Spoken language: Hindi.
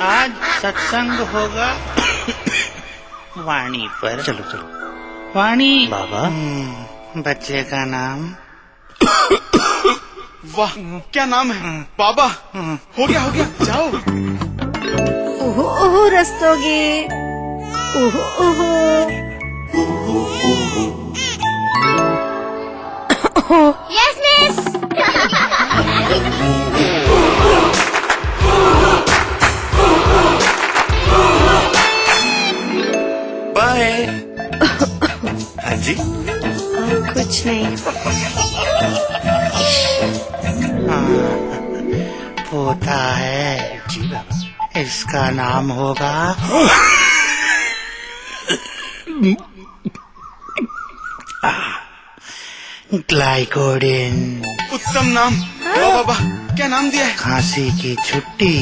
आज सत्संग होगा वाणी पर। चलो चलो वाणी बाबा। बच्चे का नाम? वाह क्या नाम है बाबा। हो गया जाओ। ओहो ओहो रस्तोगे, ओहो ओहो। Yes miss. बाय। हाँ जी। कुछ नहीं। पोता है जी बाबा। इसका नाम होगा ग्लाइकोडिन। उत्तम नाम। वाह बाबा क्या नाम दिया है। खांसी की छुट्टी।